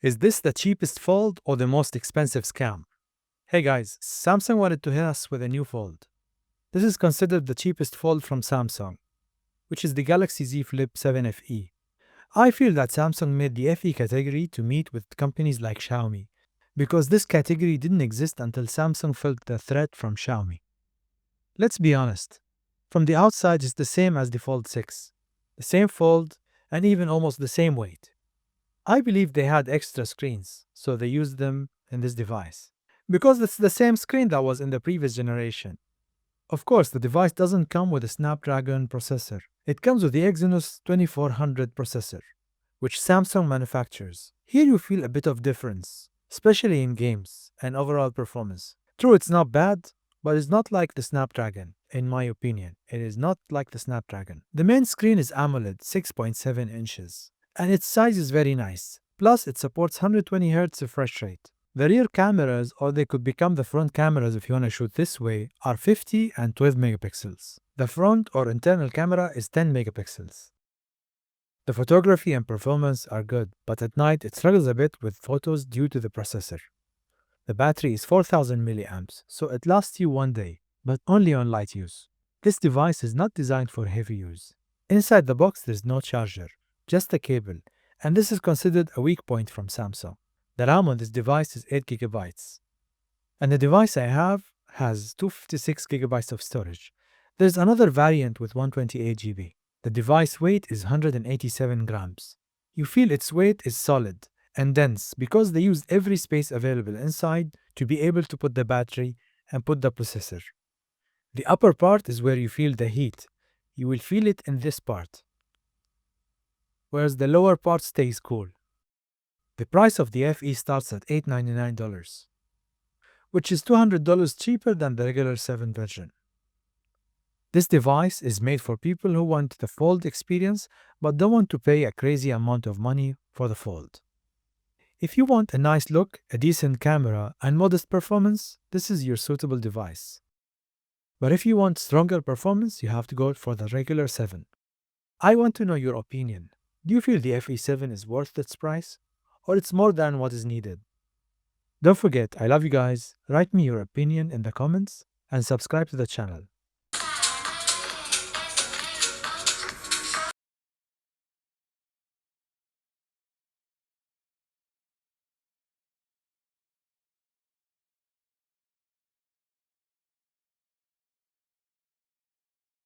Is this the cheapest fold or the most expensive scam? Hey guys, Samsung wanted to hit us with a new fold. This is considered the cheapest fold from Samsung, which is the Galaxy Z Flip 7 FE. I feel that Samsung made the FE category to meet with companies like Xiaomi, because this category didn't exist until Samsung felt the threat from Xiaomi. Let's be honest, from the outside it's the same as the Fold 6, the same fold, and even almost the same weight. I believe they had extra screens, so they used them in this device. Because it's the same screen that was in the previous generation. Of course, the device doesn't come with a Snapdragon processor. It comes with the Exynos 2400 processor, which Samsung manufactures. Here you feel a bit of difference, especially in games and overall performance. True, it's not bad, but it's not like the Snapdragon, in my opinion. It is not like the Snapdragon. The main screen is AMOLED 6.7 inches, and its size is very nice. Plus, it supports 120Hz refresh rate. The rear cameras, or they could become the front cameras if you want to shoot this way, are 50 and 12 megapixels. The front or internal camera is 10 megapixels. The photography and performance are good, but at night it struggles a bit with photos due to the processor. The battery is 4000 milliamps, so it lasts you one day, but only on light use. This device is not designed for heavy use. Inside the box there's no charger, just a cable, and this is considered a weak point from Samsung. The RAM on this device is 8GB. And the device I have has 256GB of storage. There's another variant with 128GB. The device weight is 187 grams. You feel its weight is solid and dense because they used every space available inside to be able to put the battery and put the processor. The upper part is where you feel the heat. You will feel it in this part, whereas the lower part stays cool. The price of the FE starts at $899, which is $200 cheaper than the regular 7 version. This device is made for people who want the Fold experience but don't want to pay a crazy amount of money for the Fold. If you want a nice look, a decent camera, and modest performance, this is your suitable device. But if you want stronger performance, you have to go for the regular 7. I want to know your opinion. Do you feel the FE7 is worth its price? Or it's more than what is needed? Don't forget, I love you guys. Write me your opinion in the comments and subscribe to the channel.